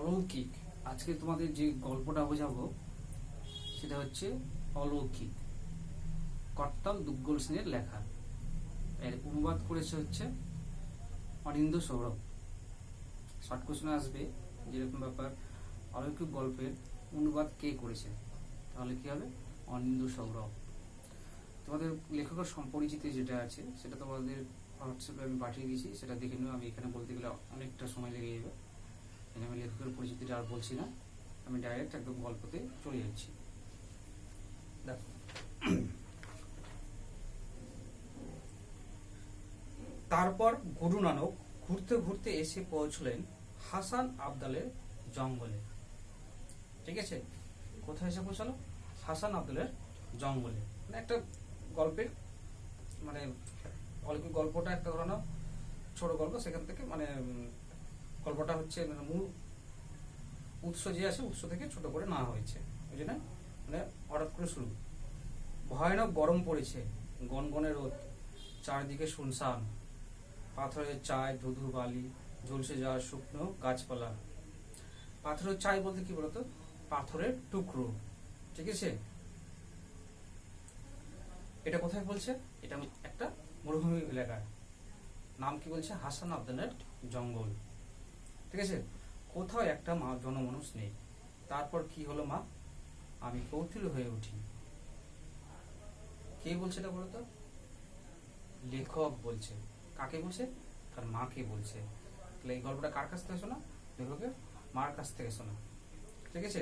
অলৌকিক। আজকে তোমাদের যে গল্পটা বোঝাবো সেটা হচ্ছে অলৌকিক, করতাল দুগ্গল সেনের লেখা। এর অনুবাদ করেছে হচ্ছে অনিন্দ্য সৌরভ। শর্ট কোশ্চেন আসবে যেরকম ব্যাপার, অলৌকিক গল্পের অনুবাদ কে করেছে, তাহলে কি হবে? অনিন্দ্য সৌরভ। তোমাদের লেখকের সম্পরিচিতি যেটা আছে সেটা তোমাদের হোয়াটসঅ্যাপে আমি পাঠিয়ে দিয়েছি, সেটা দেখে নিও। আমি এখানে বলতে গেলে অনেকটা সময় লেগে যাবে, আমি লেখকের পরিচিতিটা আর বলছি না, আমি ডাইরেক্ট একদম গল্পতে চলে যাচ্ছি। দেখো, তারপর গুরু নানক ঘুরতে ঘুরতে এসে পৌঁছলেন হাসান আবদালের জঙ্গলে। ঠিক আছে, কোথায় এসে পৌঁছালো? হাসান আবদালের জঙ্গলে। মানে একটা গল্পের মানে অলৌকিক গল্পটা একটা ধরনের ছোট গল্প, সেখান থেকে মানে গল্পটা হচ্ছে মূল উৎস যে আছে উৎস থেকে ছোট করে নেওয়া হয়েছে, বুঝলি না? মানে হঠাৎ করে শুরু। ভয়ানক গরম পড়েছে, গনগনে রোদ, চারদিকে শুনশান, পাথরের চায়, ধুধু বালি, ঝলসে যাওয়া শুকনো গাছপালা। পাথরের চাই বলতে কি বলতো? পাথরের টুকরো। ঠিক আছে, এটা কোথায় বলছে? এটা একটা মরুভূমি এলাকার নাম কি বলছে? হাসান আবদালের জঙ্গল। ঠিক আছে, কোথাও একটা মা জনমানুষ নেই। তারপর কি হলো মা? আমি কৌতূহল হয়ে উঠি। কে বলছে এটা বলতো? লেখক বলছে। কাকে বলছে? তার মাকে বলছে। তাহলে এই গল্পটা কার কাছ থেকে শোনা? লেখকের মার কাছ থেকে শোনা। ঠিক আছে,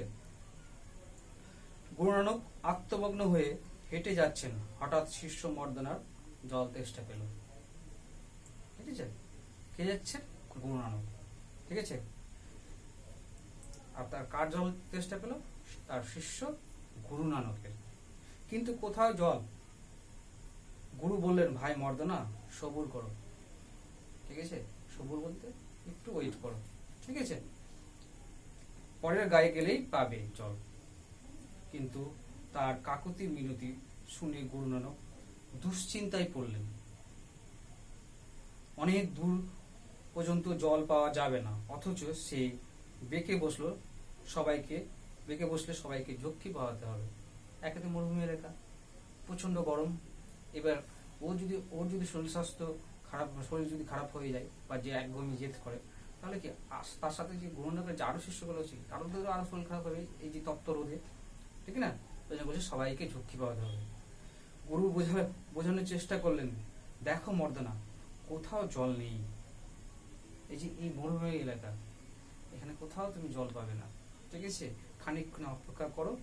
গুরু নানক আত্মমগ্ন হয়ে হেঁটে যাচ্ছেন, হঠাৎ শীর্ষ মর্দনার জল তেষ্টা পেল। ঠিক আছে, কে যাচ্ছে? গুরু নানক। ঠিক আছে, আর তার কার জল তেষ্টা পেল? তার শিষ্য গুরু নানকের। কিন্তু কোথাও জল। গুরু বললেন, ভাই মর্দনা, সবুর করো। ঠিক আছে, সবুর বলতে একটু ওয়েট করো। ঠিক আছে, পরের গায়ে গেলেই পাবে জল। কিন্তু তার কাকুতি মিনতি শুনে গুরু নানক দুশ্চিন্তায় পড়লেন। অনেক দূর পর্যন্ত জল পাওয়া যাবে না, অথচ সে বেঁকে বসলে সবাইকে ঝক্কি পাওয়াতে হবে। একে তো মরুভূমি এলাকা, প্রচন্ড গরম। এবার ওর যদি শরীর স্বাস্থ্য খারাপ, শরীর যদি খারাপ হয়ে যায় বা যে একঘেয়েমি জেদ করে, তাহলে কি তার সাথে যে গুরু নানকের যে আরো শিষ্যগুলো আছে তারও তো আরো শরীর খারাপ হবে এই যে তপ্ত রোদে। ঠিক না? ওই জন্য বলছে সবাইকে ঝক্কি পাওয়াতে হবে। গুরু বোঝানোর চেষ্টা করলেন, দেখো মর্দনা, কোথাও জল নেই। এই যে এই মরুভূমি এলাকা, এখানে কোথাও তুমি জল পাবে না। ঠিক আছে, খানিকক্ষণ অপেক্ষা করো,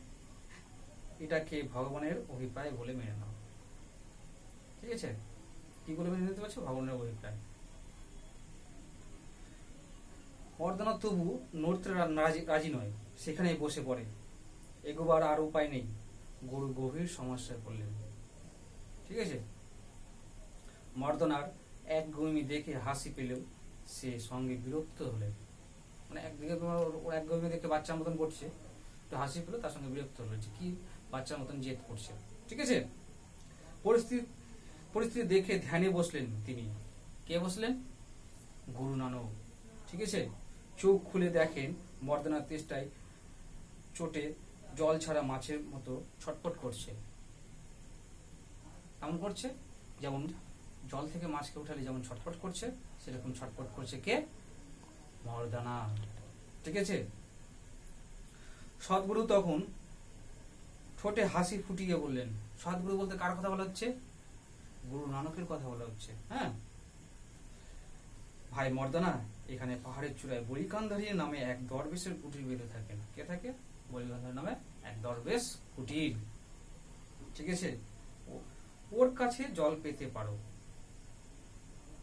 এটাকে ভগবানের অভিপ্রায় বলে মেনে নাও। ঠিক আছে, কি বলে মেনে নিতে পারছো? ভগবানের অভিপ্রায়। মর্দনা তবু নড়তে রাজি নয়, সেখানেই বসে পড়ে। এগোবার আর উপায় নেই। গুরু গভীর সমস্যায় পড়লেন। ঠিক আছে, মর্দনার একগুঁমি দেখে হাসি পেলেও সে সঙ্গে বিরক্ত হলেন। মানে একদিকে তোমার ওর একগুঁমি দেখে বাচ্চার মতন করছে, তো হাসি পেলো, তার সঙ্গে বিরক্ত হলো যে কি বাচ্চার মতন জেদ করছে। ঠিক আছে, পরিস্থিতি দেখে ধ্যানে বসলেন তিনি। কে বসলেন? গুরু নানক। ঠিক আছে, চোখ খুলে দেখেন মর্দনার তেষ্টায় চোটে জল ছাড়া মাছের মতো ছটফট করছে। এমন করছে যেমন জল থেকে মাছকে উঠালে যেমন ছটফট করছে, সেরকম ছটফট করছে কে? মর্দনা। ঠিক আছে, সদ্গুরু তখন ঠোঁটে হাসি ফুটিয়ে বললেন। সদ্গুরু বলতে কার কথা বলা হচ্ছে? গুরু নানকের কথা বলা হচ্ছে। হ্যাঁ, ভাই মর্দনা, এখানে পাহাড়ের চূড়ায় বলিকান্ধারী নামে এক দরবেশের কুটির বেঁধে থাকেন। কে থাকে? বলিকান্ধারী নামে এক দরবেশ কুটির। ঠিক আছে, ওর কাছে জল পেতে পারো।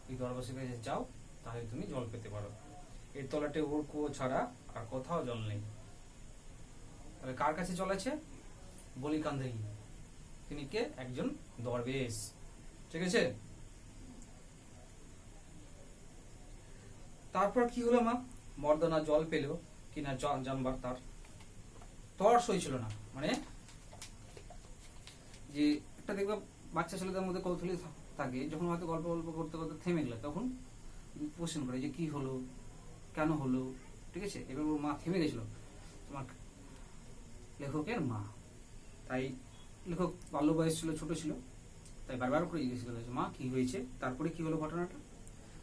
এই দরবেশের কাছে যাও, তাহলে তুমি জল পেতে পারো। এর তলাটে ওর কুয়ো ছাড়া আর কোথাও জল নেই। তাহলে কার কাছে জল আছে? বলিকান্ধারী। তিনি কে? একজন দরবেশ। ঠিক আছে, তারপর কি হলো মা? মর্দনা জল পেল কিনা জানবার তার তর সইছিল না। মানে যে একটা দেখবে বাচ্চা ছেলেদের মধ্যে কৌতূহলী থাকে, যখন হয়তো গল্প করতে করতে থেমে গেলে তখন কোশ্চেন করে যে কি হলো, কেন হলো, ঠিক আছে। এবার ওর মা থেমে গেছিল, তোমার লেখকের মা। তাই লেখক বাল্য বয়স ছিল, ছোট ছিল, তাই বারবার করে জিজ্ঞেস করেছে, মা কি হয়েছে, তারপরে কি হলো ঘটনাটা।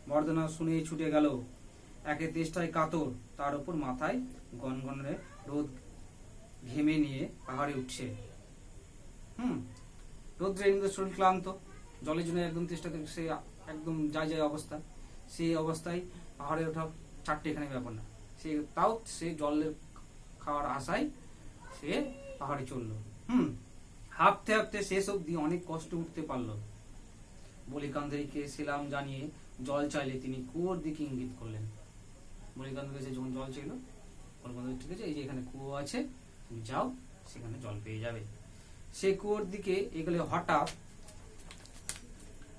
মর্দনা শুনে ছুটে গেল, একে তেষ্টায় কাতর, তার উপর মাথায় গনগনে রোদ ঘেমে নিয়ে পাহাড়ে উঠছে। রোদ্রে এমনি শরীর ক্লান্ত, জলের জন্য একদম তেষ্টাতে সে একদম যায় যায় অবস্থা। সেই অবস্থায় পাহাড়ে ওঠা চারটে এখানে ব্যাপার না, তাও সে জলের খাওয়ার আশায় সে পাহাড়ে চললো। হাঁপতে হাঁপতে শেষ অব্দি অনেক কষ্ট উঠতে পারলো। বলিকান্ধারীকে সেলাম জানিয়ে জল চাইলে তিনি কুয়োর দিকে ইঙ্গিত করলেন। বলিকান্ধারী কাছে যখন জল চাইল, বলিকান্ধারী ঠিক আছে, এই যে এখানে কুয়ো আছে, তুমি যাও, সেখানে জল পেয়ে যাবে। সে কুয়োর দিকে এগুলো হঠাৎ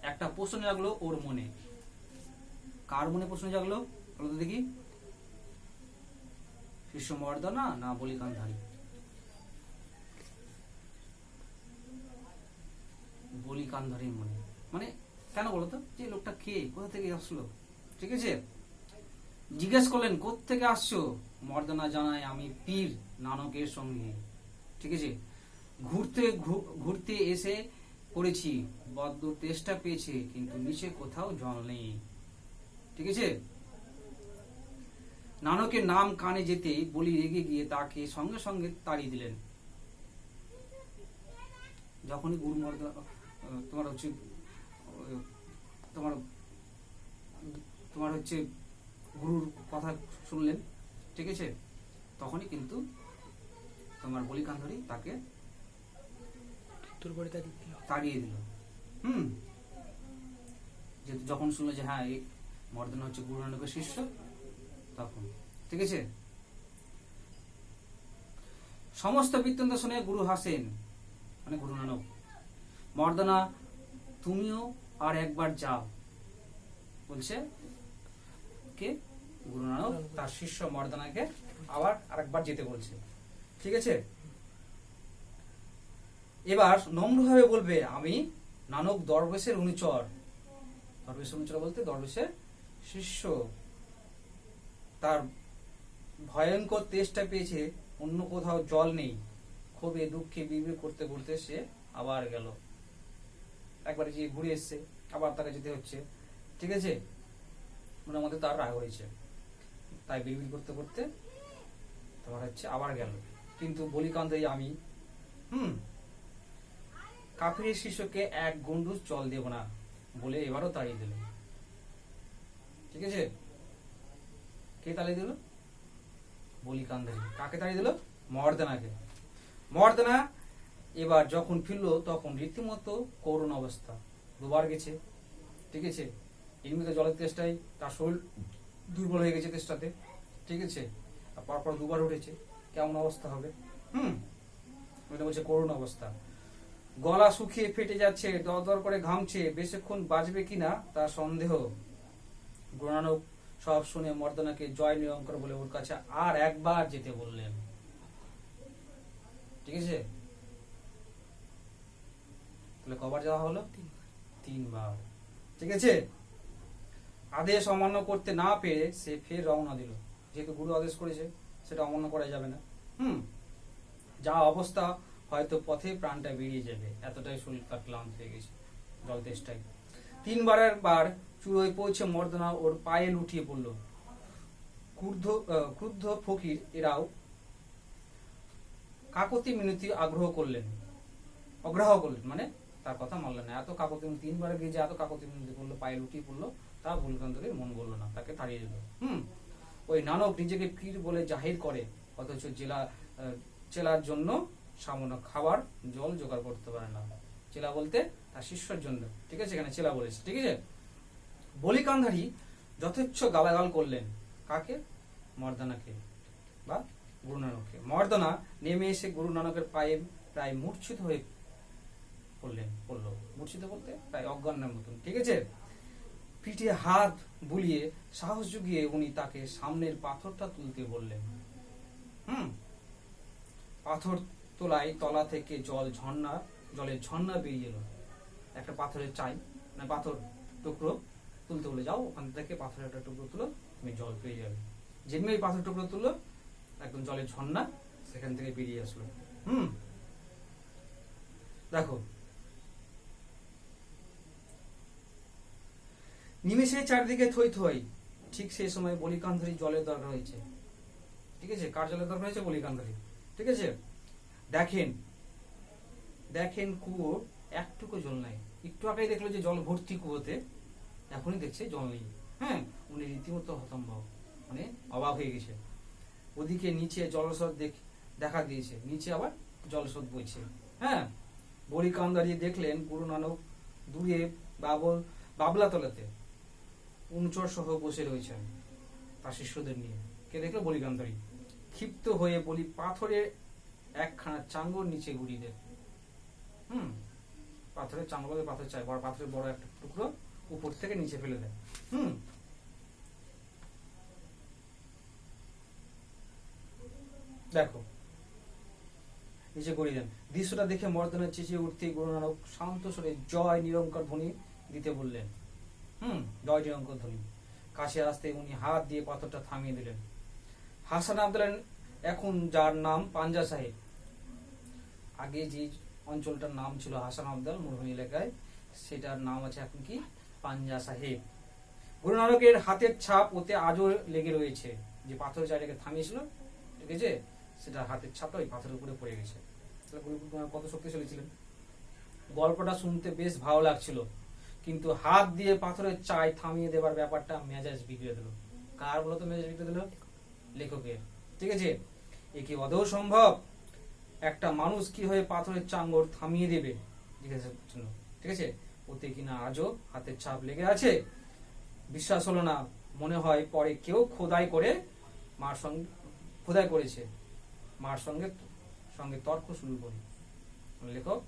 একটা প্রশ্ন জাগলো ওর মনে। কার মনে প্রশ্ন জাগলো বলো তো দেখি? শিষ্য মর্দনা না বলিকান্ধারী? বলিকান্ধারীর মনে। মানে কেন বলতো? যে লোকটা কে, কোথা থেকে আসলো, ঠিক আছে। জিজ্ঞেস করলেন, কোত্থেকে আসছো? মর্দনা জানায়, আমি পীর নানকের সঙ্গে, ঠিক আছে, ঘুরতে এসে পড়েছি, বড্ড তেষ্টা পেয়েছে, কিন্তু নিচে কোথাও জল নেই, ঠিক আছে। নানকের নাম কানে যেতে বলি রেগে গিয়ে তাকে সঙ্গে সঙ্গে তাড়িয়ে দিলেন। যখনই গুরু মর্দনা তোমার হচ্ছে গুরুর কথা শুনলেন, ঠিক আছে, তখনই কিন্তু তোমার বলিকান্ধারী তাকে তাড়িয়ে দিল। যেহেতু যখন শুনলো যে হ্যাঁ এই মর্দনা হচ্ছে গুরু নানকের শিষ্য, তখন, ঠিক আছে। সমস্ত বৃত্তান্ত শুনে গুরু হাসেন, মানে গুরু নানক। মর্দনা, তুমিও আর একবার যাও, বলছে কে? গুরু নানক তার শিষ্য মর্দনাকে আবার আরেকবার যেতে বলছে, ঠিক আছে। এবার নম্রভাবে বলবে, আমি নানক দরবেশের অনুচর। দরবেশের অনুচর বলতে দরবেশের শিষ্য। তার ভয়ঙ্কর তেষ্টা পেয়েছে, অন্য কোথাও জল নেই। ক্ষোভে দুঃখে বিড়বিড় করতে করতে সে আবার গেল। একবার যে ঘুরে এসছে, আবার তাকে যেতে হচ্ছে, ঠিক আছে। মনের মধ্যে তার রাগ হয়েছে, তাই বিড়বিড় করতে করতে তোমার হচ্ছে আবার গেল। কিন্তু বলিকান্ধারী, আমি কাফিরের শিষ্যকে এক গন্ডুস জল দেব না বলে এবারও তাড়িয়ে দিল, ঠিক আছে। কে তাড়িয়ে দিল? বলিকান্ধারী। কাকে তাড়িয়ে দিল? মর্দনাকে। মর্দনা এবার যখন ফিরলো তখন রীতিমতো করুণ অবস্থা। দুবার গেছে, ঠিক আছে। এমনিতে জলের তেষ্টায় তার শরীর দুর্বল হয়ে গেছে তেষ্টাতে, ঠিক আছে। পরপর দুবার উঠেছে, কেমন অবস্থা হবে? এটা বলছে করুণ অবস্থা। গলা শুকিয়ে ফেটে যাচ্ছে, দর দর করে ঘামছে, বেশিক্ষণ বাঁচবে কিনা তার সন্দেহ। গুরু নানক সব শুনে মর্দনাকে জয় নিরঙ্কার বলে ওর কাছে আর একবার যেতে বললেন, ঠিক আছে। তাহলে কবার যাওয়া হলো? 3 বার, ঠিক আছে। আদেশ অমান্য করতে না পেরে সে ফের রওনা দিল। যেহেতু গুরু আদেশ করেছে, সেটা অমান্য করা যাবে না। যা অবস্থা, হয়তো পথে প্রাণটা বেরিয়ে যাবে, এতটাই শরীর তার ক্লান্ত হয়ে গেছে জল তেষ্টায়। 3 বারের বার চূড়োয় পৌঁছে মর্দনা ওর পায়ে লুটিয়ে পড়লো। ক্রুদ্ধ ফকির এরাও কাকতি মিনতি অগ্রাহ্য করলেন, মানে তার কথা মানলেন না। এত কাকতি, 3 বারে গিয়ে যে এত কাকতি মিনতি করলো, পায়ে লুটিয়ে পড়লো, তা বলিকান্ধারীর মন বললো না, তাকে তাড়িয়ে দিল। ওই নানক নিজেকে পীর বলে জাহির করে, অথচ চেলার জন্য সামান্য খাবার জল জোগাড় করতে পারে না। চেলা বলতে তার শিষ্যের জন্য, ঠিক আছে, এখানে চেলা বলেছে, ঠিক আছে। বলিকান্ধারী যথেচ্ছ গালাগাল করলেন। কাকে? মর্দনাকে বা গুরু নানককে। মর্দনা নেমে এসে গুরু নানকের পায়ে প্রায় মূর্ছিত হয়ে পড়লো। মূর্ছিত বলতে প্রায় অজ্ঞানের মতন, ঠিক আছে। পিঠে হাত বুলিয়ে সাহস জুগিয়ে উনি তাকে সামনের পাথরটা তুলতে বললেন। পাথর তোলায় তলা থেকে জলের ঝর্ণা বেরিয়ে এলো। একটা পাথরের পাথর টুকরো তুলতে বলে, যাও ওখান থেকে পাথরের একটা টুকরো তুলো, তুমি জল পেয়ে যাবে। যেমনি পাথর টুকরো তুললো, একদম জলের ঝর্ণা সেখান থেকে বেরিয়ে আসলো। দেখো, নিমেষে চারদিকে থই থই। ঠিক সেই সময় বলিকান্ধরী জলের দরকার হয়েছে। ঠিক আছে, কার জলের দরকার হয়েছে? বলিকান্ধরী। ঠিক আছে, দেখেন দেখেন কুয়ো একটুকু জল নাই। একটু আগেই দেখলো যে জল ভর্তি কুয়োতে, এখনই দেখছে জল নেই। হ্যাঁ, উনি রীতিমতো হতম্ব, মানে অবাক হয়ে গেছে। ওদিকে নিচে জলস্রোত দেখা দিয়েছে, নিচে আবার জলস্রোত বইছে। হ্যাঁ, বলিকান্দারি দেখলেন গুরু নানক দূরে বাবলা তলাতে অনুচর সহ বসে রয়েছেন তার শিষ্যদের নিয়ে। কে দেখলো? বলিকান্দারি। ক্ষিপ্ত হয়ে বলি পাথরের একখানা চাঙ্গর নিচে গুড়িয়ে দেয়। পাথরের চাঙ্গল, পাথর চাই, পাথরের বড় একটা টুকরো উপর থেকে নিচে ফেলে দেয়। দেখো, নিচে গড়িয়ে দেন। দৃশ্যটা দেখে মর্দনা চেঁচিয়ে উঠতে গুরু নানক শান্ত স্বরে জয় নিরঙ্কার ধ্বনি দিতে বললেন। জয় নিরঙ্কার ধ্বনি। কাছে আসতে উনি হাত দিয়ে পাথরটা থামিয়ে দিলেন। হাসান আব্দুল্লাহ, এখন যার নাম পাঞ্জা সাহেব, আগে যে অঞ্চলটার নাম ছিল হাসান আব্দুল মরুভূমি এলাকায়, সেটার নাম আছে এখন কি? পাঞ্জা সাহেব। গুরু নানকের হাতের ছাপ ওতে আজও লেগে রয়েছে। যে পাথরের জায়গাকে থামিয়েছিল, ঠিক আছে, সেটা হাতের ছাপটা ওই পাথরের উপরে পড়ে গেছে। কত শক্তিশালী ছিলেন। গল্পটা শুনতে বেশ ভালো লাগছিল, কিন্তু হাত দিয়ে পাথরের চাই থামিয়ে দেবার ব্যাপারটা মেজাজ বিগড়ে দিল। কার বলতো মেজাজ বিগড়ে দিল? লেখকের। ঠিক আছে, এ কি আদৌ সম্ভব? একটা মানুষ কি হয়ে পাথরের চাঙ্গর থামিয়ে দেবে? ঠিক আছে, ওতে কিনা আজও হাতের ছাপ লেগে আছে। বিশ্বাস হলো না। মনে হয় পরে কেউ খোদাই করেছে। মার সঙ্গে তর্ক শুরু করি। লেখক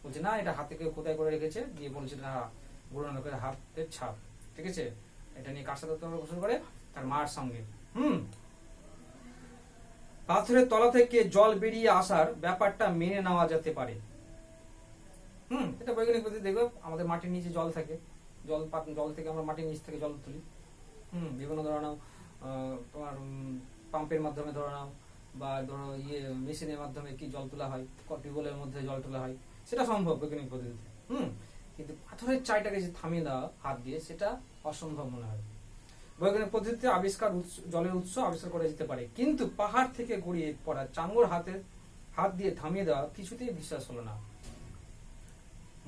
বলছে না, এটা হাতে কেউ খোদাই করে রেখেছে, দিয়ে বলছে না গুরু নানকের হাতের ছাপ। ঠিক আছে, এটা নিয়ে কার সাথে তর্ক শুরু করে? তার মার সঙ্গে। পাথরের তলা থেকে জল বেরিয়ে আসার ব্যাপারটা মেনে নেওয়া যেতে পারে। এটা বৈজ্ঞানিক পদ্ধতি। দেখবে আমাদের মাটির নিচে জল থাকে, জল থেকে আমরা মাটির নিচ থেকে জল তুলি। বিভিন্ন ধরনের তোমার পাম্পের মাধ্যমে ধরো নাও, বা ধরো মেশিনের মাধ্যমে কি জল তোলা হয়, টিউবওয়েলের মধ্যে জল তোলা হয়, সেটা সম্ভব বৈজ্ঞানিক পদ্ধতিতে। কিন্তু পাথরের চাইটাকে যে থামিয়ে দেওয়া হাত দিয়ে, সেটা অসম্ভব মনে হয়। বৈজ্ঞানিক পদ্ধতিতে জলের উৎস আবিষ্কার করা যেতে পারে, কিন্তু পাহাড় থেকে গড়িয়ে পড়া চাঙ্গর হাত দিয়ে থামিয়ে দেওয়া কিছুতেই বিশ্বাস হলো না।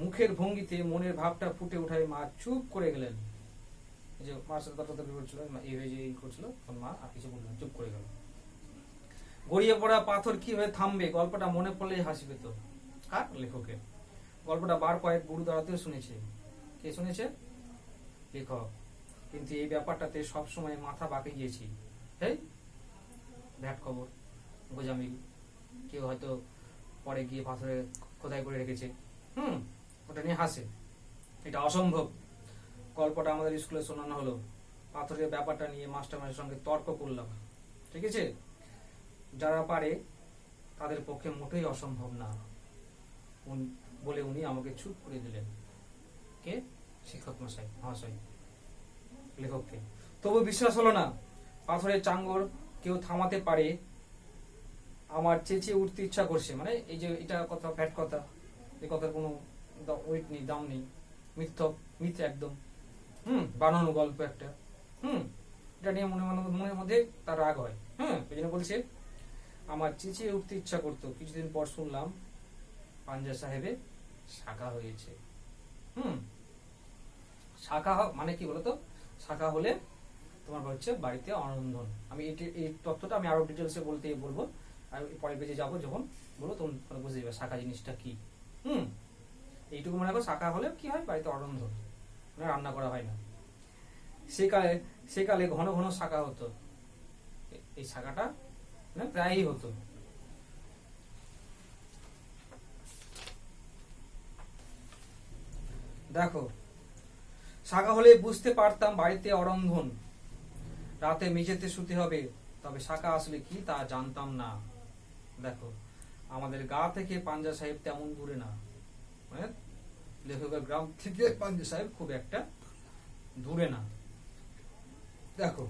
মুখের ভঙ্গিতে মনের ভাবটা ফুটে ওঠায় মা চুপ করে গেলেন। যে মার সাথে তর্ক করছিল, এই করছিল, মা আর কিছু বললেন, চুপ করে গেল। গড়িয়ে পড়া পাথর কি হয়ে থামবে? গল্পটা মনে পড়লেই হাসি পেত। কার? লেখকের। গল্পটা বার কয়েক গুরু দ্বারাতেও শুনেছে। কে শুনেছে? লেখক। কিন্তু এই ব্যাপারটাতে সবসময় মাথা বাঁকে গিয়েছি। ভ্যাট খবর, গোজামিল, কেউ হয়তো পরে গিয়ে পাথরে খোদাই করে রেখেছে, ওটা নিয়ে হাসে। এটা অসম্ভব। গল্পটা আমাদের স্কুলে শোনানো হলো, পাথরের ব্যাপারটা নিয়ে মাস্টারমশাইয়ের সঙ্গে তর্ক করলাম। ঠিক আছে, যারা পারে তাদের পক্ষে মোটেই অসম্ভব না বলে উনি আমাকে চুপ করে দিলেন। কে? শিক্ষক মহাশয় লেখককে। তবু বিশ্বাস হলো না পাথরের চাঙ্গর কেউ থামাতে পারে। আমার চেঁচিয়ে উঠতে ইচ্ছা করছে। মানে এই যে এটা কথা, ফ্যাট কথা, এই কথার কোনো ওয়েট নেই, দাম নেই, মিথ্যা একদম, বানানো গল্প একটা। এটা নিয়ে মনের মধ্যে তার রাগ হয়। ওই জন্য বলছে আমার চেঁচিয়ে উঠতে ইচ্ছা করতো। কিছুদিন পর শুনলাম পাঞ্জা সাহেবে শাখা হয়েছে। শাখা মানে কি বলতো? শাখা হলে তোমার হচ্ছে বাড়িতে অনন্ধন। আমি এই তথ্যটা আমি আরো ডিটেলসে বলবো, আর পরের পেজে যাবো, যখন বলবো তখন বুঝে যাবে শাখা জিনিসটা কি। এইটুকু মনে রাখো, শাখা হলে কি হয়? বাড়িতে অরন্ধন, মানে রান্না করা হয় না। সেকালে ঘন ঘন শাখা হতো। এই শাখাটা প্রায়ই হতো। দেখো, শাখা হলে বুঝতে পারতাম বাড়িতে অরন্ধন, রাতে মেঝেতে শুতে হবে, তবে শাখা আসলে কি তা জানতাম না। দেখো, আমাদের গা থেকে পাঞ্জা সাহেব তেমন দূরে না, মানে লেখকের গ্রাম থেকে পাঞ্জা সাহেব খুব একটা দূরে না। দেখো,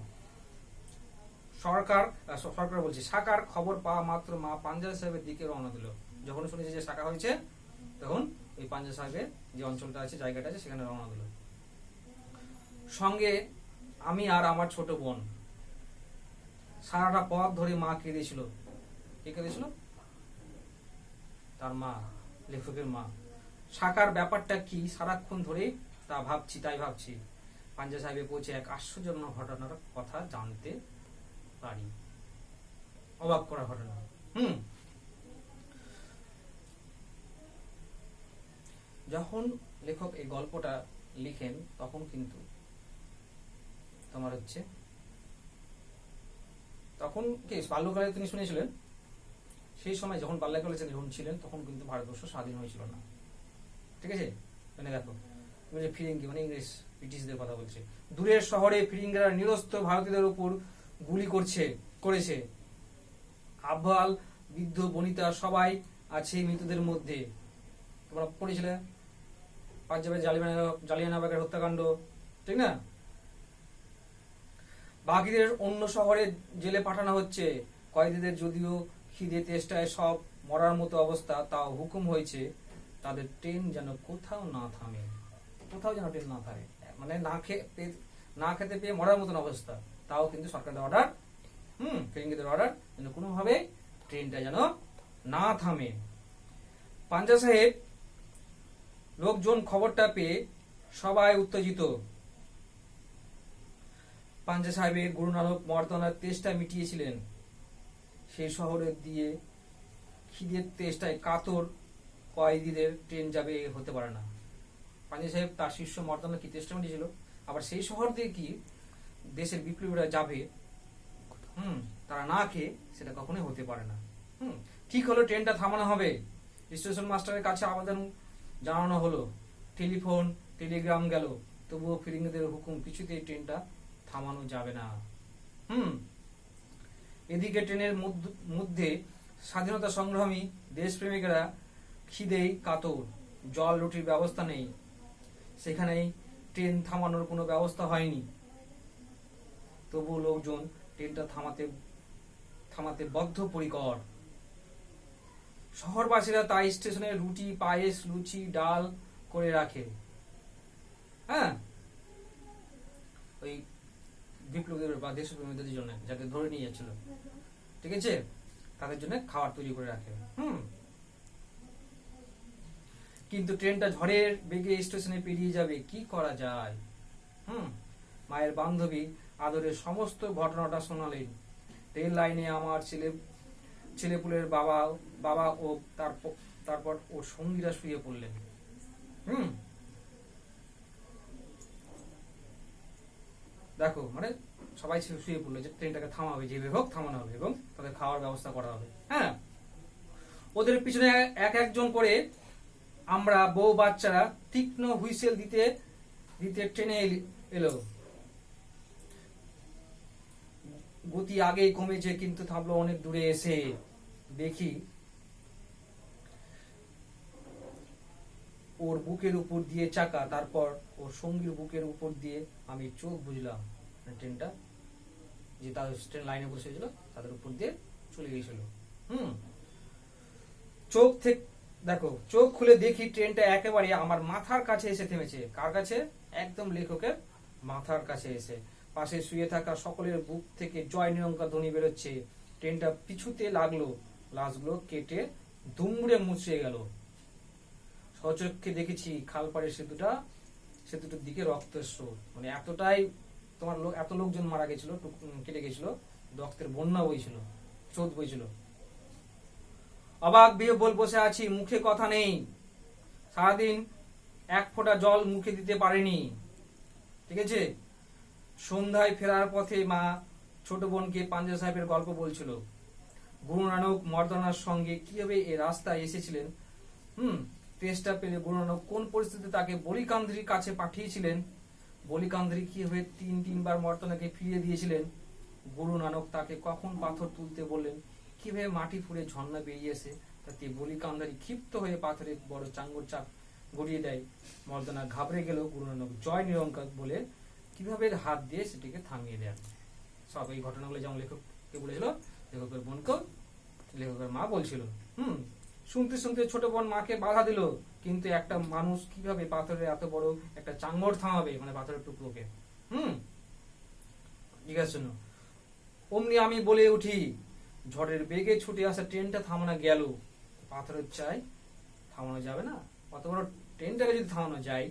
সরকার বলছে শাখার খবর পাওয়া মাত্র মা পাঞ্জা সাহেবের দিকে রওনা দিল। যখন শুনেছে যে শাখা হয়েছে, তখন ওই পাঞ্জা সাহেবের যে অঞ্চলটা আছে, জায়গাটা আছে, সেখানে রওনা দিল। সঙ্গে আমি আর আমার ছোট বোন। সারাটা পথ ধরে মা কেঁদেছিল। কে কেঁদেছিল? তার মা, লেখকের মা। শাখার ব্যাপারটা কি সারাক্ষণ ধরে তাই ভাবছি। পাঞ্জা সাহেবে পৌঁছে এক আশ্চর্যজনক ঘটনার কথা জানতে পারি। অবাক করা ঘটনা। যখন লেখক এই গল্পটা লিখেন, তখন কিন্তু তোমার হচ্ছে, তখন কি বাল্যকালে তিনি শুনেছিলেন, সেই সময় যখন বাল্যকালে যখন ছিলেন, তখন কিন্তু ভারতবর্ষ স্বাধীন হয়েছিল না। ঠিক আছে, মানে দেখো ফিরিঙ্গি মানে ইংরেজ, ব্রিটিশদের কথা বলছে। দূরের শহরে ফিরিঙ্গিরা নিরস্ত্র ভারতীয়দের উপর গুলি করেছে। আবাল বৃদ্ধ বনিতা সবাই আছে মৃতদের মধ্যে। তোমরা পড়েছিলে পাঞ্জাবের জালিয়ানওয়ালাবাগের হত্যাকাণ্ড, ঠিক না? বাকিদের অন্য শহরে জেলে পাঠানো হচ্ছে। কয়েদিদের যদিও খিদে তেষ্টায় সব মরার মতো অবস্থা, তাও হুকুম হয়েছে তাদের ট্রেন যেন কোথাও না থামে। মানে না খেতে পেয়ে মরার মতন অবস্থা, তাও কিন্তু সরকারের অর্ডার, ফিরিঙ্গিদের অর্ডার যেন কোনোভাবে ট্রেনটা যেন না থামে। পাঞ্জা সাহেব লোকজন খবরটা পেয়ে সবাই উত্তেজিত। পাঞ্জা সাহেবের গুরু নানক মর্দানার তেষ্টা মিটিয়েছিলেন। সেই শহরে দিয়ে খিদের তেষ্টায় কাতর কয়েদিদের ট্রেন যাবে হতে পারে না। পাঞ্জা সাহেব তার শিষ্য মর্দানা কি তেষ্টা মিটিয়েছিল, আবার সেই শহর দিয়ে কি দেশের বিপ্লবীরা যাবে তারা না খেয়ে, সেটা কখনোই হতে পারে না। ঠিক হলো, ট্রেনটা থামানো হবে। স্টেশন মাস্টারের কাছে আবেদন জানানো হলো, টেলিফোন টেলিগ্রাম গেল, তবুও ফিরিঙ্গিদের হুকুম, কিছুতেই ট্রেনটা থামানো যাবে না। এদিকে ট্রেনের মধ্যে স্বাধীনতা সংগ্রামী দেশপ্রেমিকেরা খিদেই কাতর, জল রুটির ব্যবস্থা নেই। সেখানেই ট্রেন থামানোর কোনো ব্যবস্থা হয়নি। তবু লোকজন ট্রেনটা থামাতে বদ্ধপরিকর। শহরবাসীরা তাই স্টেশনে রুটি, পায়েস, লুচি, ডাল করে রাখে। ওই বিপ্লবীদের বা দেশপ্রেমীদের জন্য, যাদের ধরে নিয়ে যাচ্ছিল, ঠিক আছে, তাদের জন্য খাবার তৈরি করে রাখে। কিন্তু ট্রেনটা ঝড়ের বেগে স্টেশনে পেরিয়ে যাবে, কি করা যায়? মায়ের বান্ধবী আদরের সমস্ত ঘটনাটা শোনালেন। রেল লাইনে আমার ছেলেপুলের বাবা ও তারপর ওর সঙ্গীরা শুয়ে পড়লেন। দেখো, মানে সবাই শুয়ে পড়লো যে ট্রেনটাকে থামাবে, যেভাবে হোক থামানো হবে এবং তাদের খাওয়ার ব্যবস্থা করা হবে। ওদের পিছনে এক একজন করে আমরা বউ বাচ্চারা তীক্ষ্ণ হুইসেল দিতে দিতে ট্রেনে এলো। গতি আগেই কমেছে, কিন্তু থামলো অনেক দূরে এসে। দেখি ওর বুকের উপর দিয়ে চাকা, তারপর ওর সঙ্গীর বুকের উপর দিয়ে আমি চোখ বুঝলাম ট্রেনটা যে তার ট্রেন লাইনে বসেছিল তাদের উপর দিয়ে চলে গিয়েছিল। চোখ খুলে দেখি ট্রেনটা একেবারে আমার মাথার কাছে এসে থেমেছে। কার কাছে? একদম লেখকের মাথার কাছে এসে। পাশে শুয়ে থাকা সকলের বুক থেকে জয় নিরঙ্কার ধ্বনি বেরোচ্ছে। ট্রেনটা পিছুতে লাগলো, লাশগুলো কেটে দুমড়ে মুচড়ে গেল। সচক্ষে দেখেছি খালপাড়ের সেতুটার দিকে রক্তের স্রোত, মানে এতটাই এত লোকজন মারা গেছিল, কেটে গেছিল, রক্তের বন্যা বইছিল, স্রোত বইছিল। অবাক বিহ্বল বসে আছি, মুখে কথা নেই। সারাদিন এক ফোঁটা জল মুখে দিতে পারেনি। ঠিক আছে, সন্ধ্যায় ফেরার পথে মা ছোট বোনকে পাঞ্জা সাহেবের গল্প বলছিল। গুরু নানক মর্দানার সঙ্গে কিভাবে এই রাস্তায় এসেছিলেন, তেষ্টা পেলে গুরু নানক কোন পরিস্থিতিতে তাকে বলিকান্দ্রির কাছে পাঠিয়েছিলেন, বলিকান্দ্রি কিভাবে তিনবার মর্দানাকে ফিরিয়ে দিয়েছিলেন, গুরু নানক তাকে কখন পাথর তুলতে বললেন, কিভাবে মাটি ফুঁড়ে ঝর্ণা বেরিয়েছে, তাতে বলিকান্দারি ক্ষিপ্ত হয়ে পাথরে বড় চাঙ্গর চাপ গড়িয়ে দেয়। মর্দানা ঘাবড়ে গেল। গুরু নানক জয় নিরঙ্কার বলে কিভাবে হাত দিয়ে সেটিকে থামিয়ে দেন। সব এই ঘটনাগুলো যেমন লেখককে বলেছিল, লেখকের বোনকেও লেখকের মা বলছিল। শুনতে শুনতে ছোট বোন মাকে বাধা দিল, কিন্তু একটা মানুষ কিভাবে পাথরের এত বড় একটা চাঙড় থামাবে, মানে পাথরের টুকরোকে। জিজ্ঞাসা শোনো, অমনি আমি বলে উঠি, ঝড়ের বেগে ছুটে আসা ট্রেনটা থামানো গেল। পাথরের চাই থামানো যাবে না, অত বড় ট্রেনটাকে যদি থামানো যায়,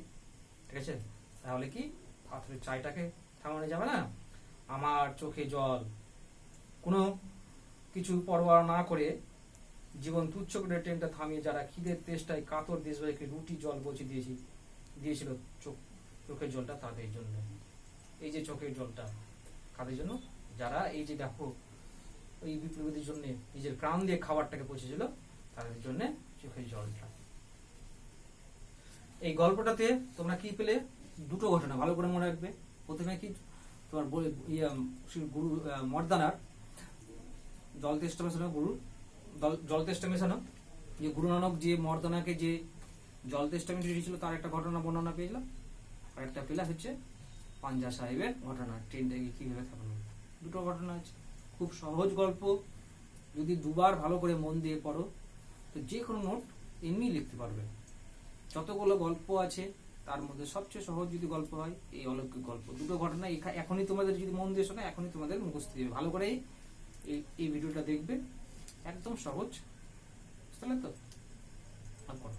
ঠিক আছে, তাহলে কি পাথরের চাইটাকে থামানো যাবে না? আমার চোখে জল, কোনো কিছু পরোয়া না করে জীবন তুচ্ছ করে ট্রেনটা থামিয়ে যারা খিদের তেষ্টায় কাতর দেশবাসীকে রুটি জল পৌঁছে দিয়েছিল চোখের জলটা তাদের জন্য। এই যে চোখের জলটা কাদের জন্য? যারা এই যে দেখো ওই বিপ্লবীদের জন্য নিজের প্রাণ দিয়ে খাবারটাকে পৌঁছেছিল, তাদের জন্য চোখের জলটা। এই গল্পটাতে তোমরা কি পেলে? দুটো ঘটনা ভালো করে মনে রাখবে। প্রথমে কি তোমার গুরু মর্দানার জল তেষ্টা মেশানো, জল তেষ্টা মেশানো, যে গুরু নানক যে মর্দানাকে যে জল তেষ্টা মিটিয়েছিল তার একটা ঘটনা বর্ণনা পেয়েছিলাম। আর একটা পেলা হচ্ছে পাঞ্জা সাহেবের ঘটনা, ট্রেনটাকে কিভাবে থামানো। দুটো ঘটনা আছে, খুব সহজ গল্প। যদি দুবার ভালো করে মন দিয়ে পড়ো তো যে কোনো নোট এমনি লিখতে পারবে। যতগুলো গল্প আছে তার মধ্যে সবচেয়ে সহজ যদি গল্প হয় এই অলৌকিক গল্প। দুটো ঘটনা এখনই তোমাদের যদি মন দিয়ে শোনো, এখনই তোমাদের মুখস্থ দিবে। ভালো করে এই ভিডিওটা দেখবে, একদম সহজ, বুঝতে পারলে তো? আর করো।